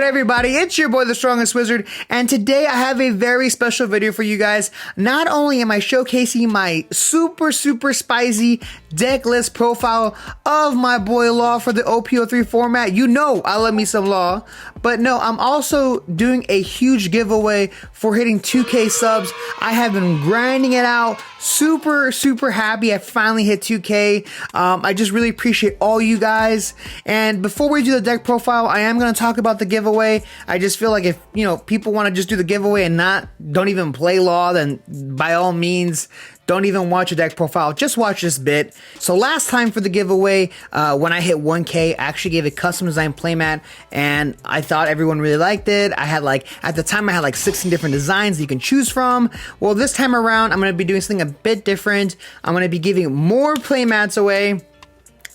everybody, it's your boy the Strongest Wizard, and today I have a very special video for you guys. Not only am I showcasing my super spicy deck list profile of my boy Law for the OP03 format, you know I love me some Law, but no, I'm also doing a huge giveaway for hitting 2K subs. I have been grinding it out, super happy I finally hit 2K. I just really appreciate all you guys, and before we do the deck profile, I am going to talk about the giveaway. I just feel like if, you know, people want to just do the giveaway and don't even play Law, then by all means, don't even watch a deck profile, just watch this bit. So last time for the giveaway, when I hit 1K, I actually gave a custom design playmat, and I thought everyone really liked it. I had at the time I had 16 different designs that you can choose from. Well, this time around, I'm going to be doing something a bit different. I'm going to be giving more playmats away.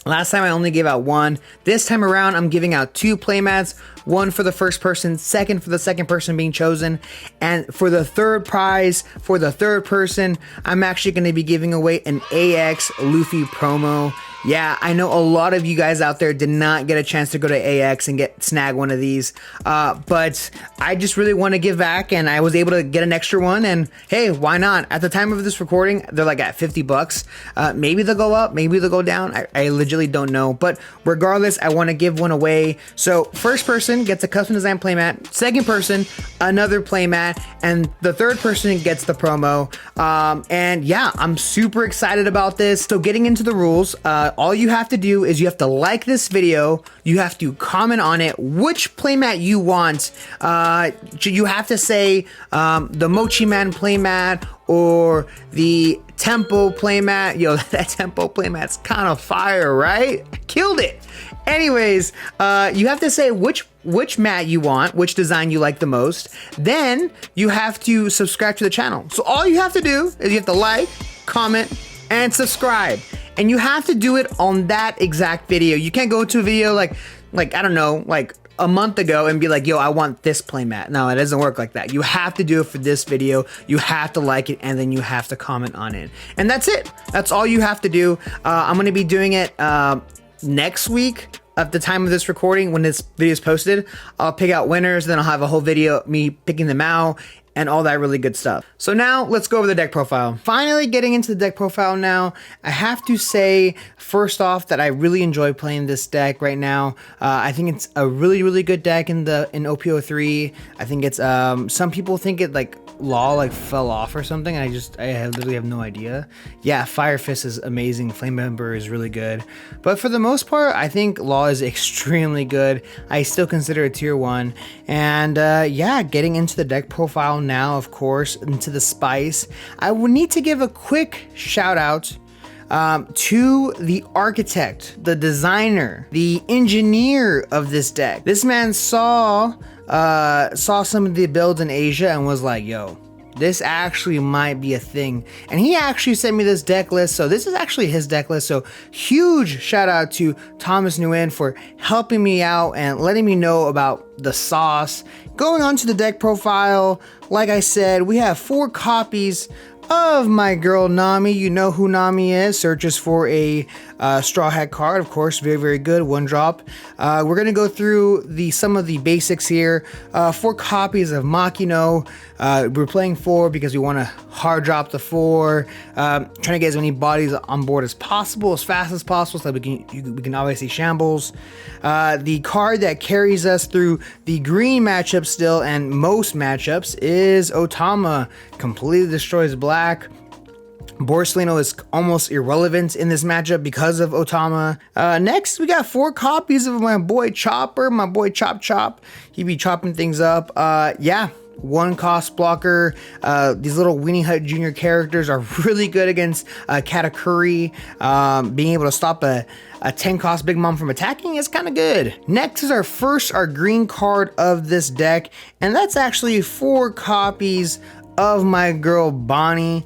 Last time I only gave out one. This time around, I'm giving out 2 playmats. One for the first person, second for the second person being chosen. And for the third prize, for the third person, I'm actually going to be giving away an AX Luffy promo. Yeah, I know a lot of you guys out there did not get a chance to go to AX and snag one of these, but I just really want to give back, and I was able to get an extra one, and hey, why not? At the time of this recording, they're at $50. Maybe they'll go up, maybe they'll go down. I legitimately don't know, but regardless, I want to give one away. So first person gets a custom design playmat, second person, another playmat, and the third person gets the promo. And yeah, I'm super excited about this. So getting into the rules, all you have to do is you have to like this video, you have to comment on it, which playmat you want. You have to say the Mochi Man playmat or the Tempo playmat. Yo, that Tempo playmat's kind of fire, right? Killed it. Anyways, you have to say which mat you want, which design you like the most. Then you have to subscribe to the channel. So all you have to do is you have to like, comment, and subscribe. And you have to do it on that exact video. You can't go to a video like I don't know, a month ago and be like, yo, I want this playmat. No, it doesn't work like that. You have to do it for this video. You have to like it, and then you have to comment on it. And that's it. That's all you have to do. I'm going to be doing it next week. At the time of this recording, when this video is posted, I'll pick out winners, then I'll have a whole video of me picking them out and all that really good stuff. So now let's go over the deck profile. Finally getting into the deck profile now, I have to say first off that I really enjoy playing this deck right now. I think it's a really good deck in OP03. I think it's some people think it Law fell off or something. I literally have no idea. Yeah, Fire Fist is amazing. Flame Ember is really good. But for the most part, I think Law is extremely good. I still consider it tier 1. And yeah, getting into the deck profile now, of course, into the spice. I would need to give a quick shout out to the architect, the designer, the engineer of this deck. This man saw some of the builds in Asia and was like, yo, this actually might be a thing. And he actually sent me this deck list. So this is actually his deck list. So huge shout out to Thomas Nguyen for helping me out and letting me know about the sauce. Going on to the deck profile, like I said, we have 4 copies of my girl Nami. You know who Nami is. Searches for a Straw Hat card, of course, very good, 1 drop. We're gonna go through some of the basics here. 4 copies of Makino. We're playing 4 because we want to hard drop the 4. Trying to get as many bodies on board as possible, as fast as possible, so that we can obviously shambles. The card that carries us through the green matchup still and most matchups is Otama. Completely destroys black. Borsellino is almost irrelevant in this matchup because of Otama. Next, we got 4 copies of my boy Chopper, my boy Chop. He be chopping things up. Yeah, 1 cost blocker. These little Weenie Hut Jr. characters are really good against Katakuri. Being able to stop a 10 cost Big Mom from attacking is kind of good. Next is our green card of this deck, and that's actually 4 copies of my girl Bonnie.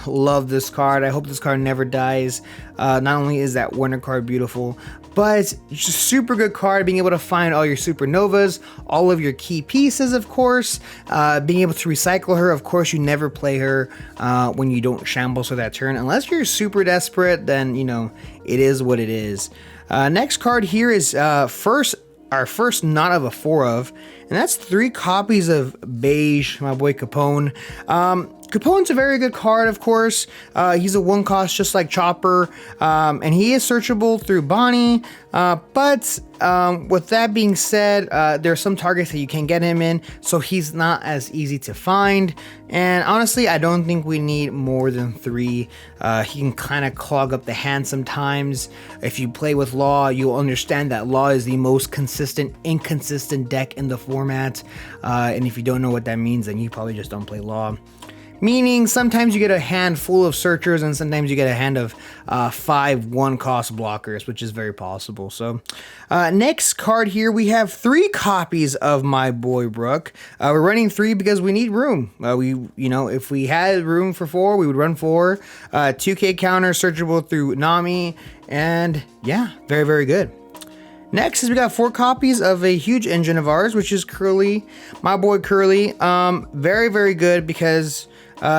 Love this card. I hope this card never dies. Not only is that winter card beautiful, but it's just a super good card, being able to find all your supernovas, all of your key pieces, of course, being able to recycle her. Of course, you never play her when you don't shambles for that turn, unless you're super desperate, then, you know, it is what it is. Next card here is first our first not of a 4 of, and that's 3 copies of Beige, my boy Capone. Capone's a very good card, of course. He's a 1 cost just like Chopper, and he is searchable through Bonnie. But with that being said, there are some targets that you can get him in, so he's not as easy to find. And honestly, I don't think we need more than 3. He can kind of clog up the hand sometimes. If you play with Law, you'll understand that Law is the most consistent, inconsistent deck in the format. And if you don't know what that means, then you probably just don't play Law. Meaning sometimes you get a hand full of searchers and sometimes you get a hand of 5 1-cost blockers, which is very possible. So next card here, we have 3 copies of my boy Brook. We're running 3 because we need room. If we had room for 4, we would run 4. 2K counter, searchable through Nami, and yeah, very, very good. Next is we got 4 copies of a huge engine of ours, which is Curly, my boy Curly. Very, very good because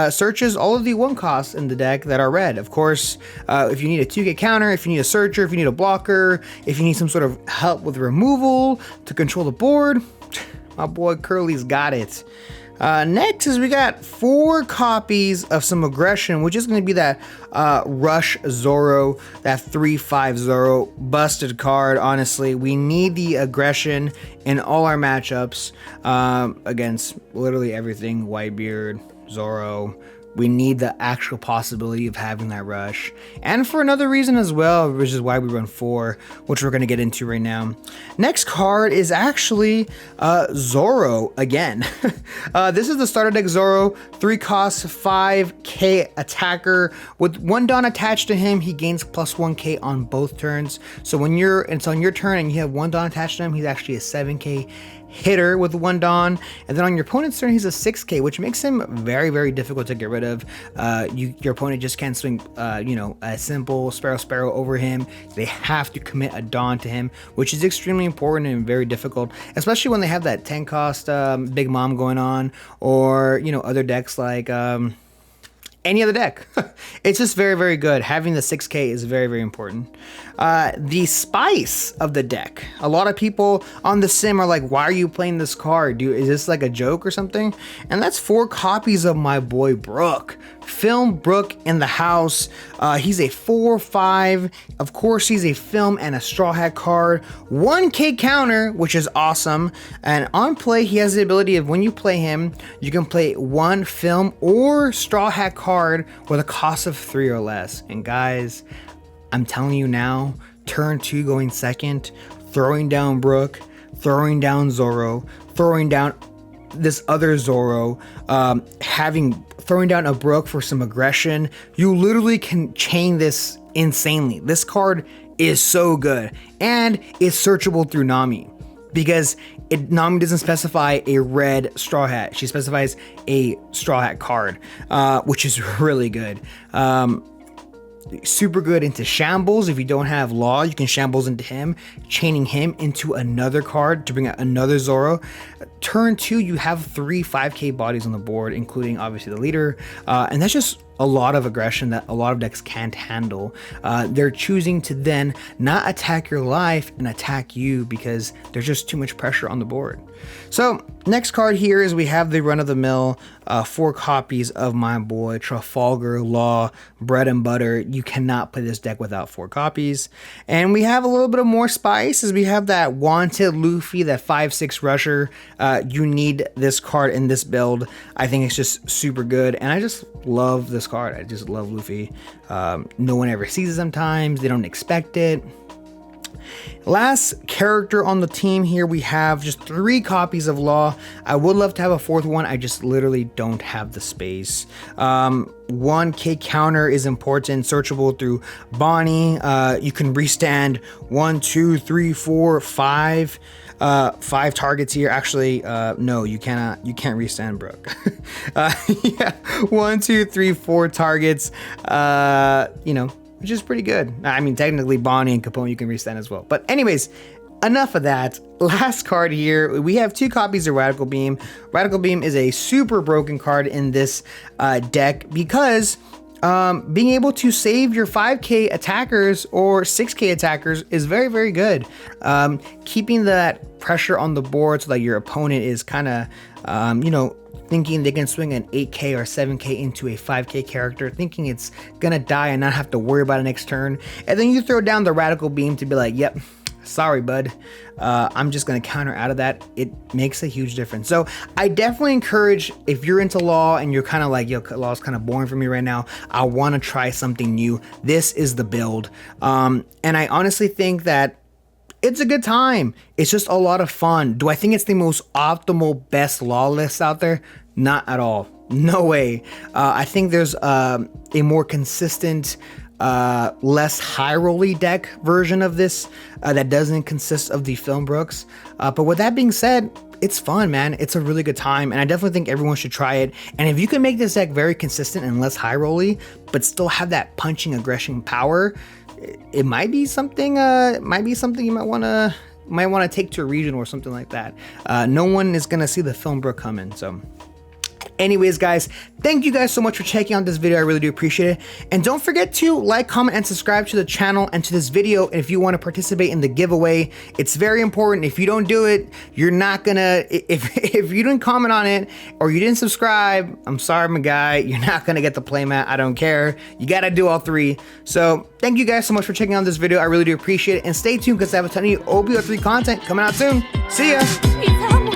searches all of the 1 costs in the deck that are red. Of course, if you need a 2K counter, if you need a searcher, if you need a blocker, if you need some sort of help with removal to control the board, my boy Curly's got it. Next is we got 4 copies of some aggression, which is going to be that Rush Zoro, that 3/5 Zoro busted card. Honestly, we need the aggression in all our matchups against literally everything. Whitebeard, Zoro. We need the actual possibility of having that rush. And for another reason as well, which is why we run 4, which we're going to get into right now. Next card is actually Zoro again. This is the starter deck Zoro, 3 costs, 5k attacker. With 1 Dawn attached to him, he gains plus 1k on both turns. So when it's on your turn and you have 1 Dawn attached to him, he's actually a 7k hitter with 1 Dawn, and then on your opponent's turn he's a 6k, which makes him very, very difficult to get rid of. Your opponent just can't swing a simple Sparrow over him. They have to commit a Dawn to him, which is extremely important and very difficult, especially when they have that 10 cost Big Mom going on, or other decks like any other deck. It's just very, very good. Having the 6k is very, very important. The spice of the deck. A lot of people on the sim are like, why are you playing this card? Is this like a joke or something? And that's 4 copies of my boy Brook. Film Brook in the house. He's a 4/5. Of course, he's a film and a Straw Hat card. 1k counter, which is awesome. And on play, he has the ability of when you play him, you can play 1 film or Straw Hat card with a cost of 3 or less. And guys, I'm telling you now, turn 2 going second, throwing down Brook, throwing down Zoro, throwing down this other Zoro, throwing down a Brook for some aggression. You literally can chain this insanely. This card is so good, and it's searchable through Nami because Nami doesn't specify a red Straw Hat. She specifies a Straw Hat card, which is really good. Super good into shambles. If you don't have Law, you can shambles into him, chaining him into another card to bring out another Zoro. Turn 2, you have 3 5k bodies on the board, including obviously the leader, and that's just a lot of aggression that a lot of decks can't handle. They're choosing to then not attack your life and attack you because there's just too much pressure on the board. So next card here is we have the run-of-the-mill 4 copies of my boy Trafalgar Law, bread and butter. You cannot play this deck without 4 copies. And we have a little bit of more spice as we have that Wanted Luffy, that 5/6 rusher. You need this card in this build. I think it's just super good, and I just love this card. I just love Luffy. No one ever sees it sometimes. They don't expect it. Last character on the team here, we have just 3 copies of Law. I would love to have a 4th one. I just literally don't have the space. 1k counter is important, searchable through Bonnie. You can restand 1, 2, 3, 4, 5. 5 targets here. Actually, no, you cannot. You can't restand Brook. Yeah, 1, 2, 3, 4 targets. Which is pretty good. I mean, technically Bonnie and Capone you can restand as well. But anyways, enough of that. Last card here, we have 2 copies of Radical Beam. Radical Beam is a super broken card in this deck because being able to save your 5k attackers or 6k attackers is very, very good. Keeping that pressure on the board so that your opponent is kind of, you know, thinking they can swing an 8k or 7k into a 5k character, thinking it's gonna die and not have to worry about it next turn. And then you throw down the radical beam to be like, yep, sorry, bud. I'm just gonna counter out of that. It makes a huge difference. So I definitely encourage, if you're into Law and you're kind of like, yo, Law's kind of boring for me right now, I want to try something new. This is the build. And I honestly think that it's a good time. It's just a lot of fun. Do I think it's the most optimal best Law list out there? Not at all. No way. I think there's a more consistent, less high rolly deck version of this that doesn't consist of the Film Brooks. But with that being said, it's fun, man. It's a really good time, and I definitely think everyone should try it. And if you can make this deck very consistent and less high rolly, but still have that punching aggression power, it might be something. You might want to take to a region or something like that. No one is gonna see the Film Brook coming, so. Anyways, guys, thank you guys so much for checking out this video. I really do appreciate it. And don't forget to like, comment, and subscribe to the channel and to this video if you want to participate in the giveaway. It's very important. If you don't do it, you're not gonna, if you didn't comment on it or you didn't subscribe, I'm sorry, my guy, you're not gonna get the playmat. I don't care. You gotta do all three. So thank you guys so much for checking out this video. I really do appreciate it. And stay tuned because I have a ton of new OP03 content coming out soon. See ya.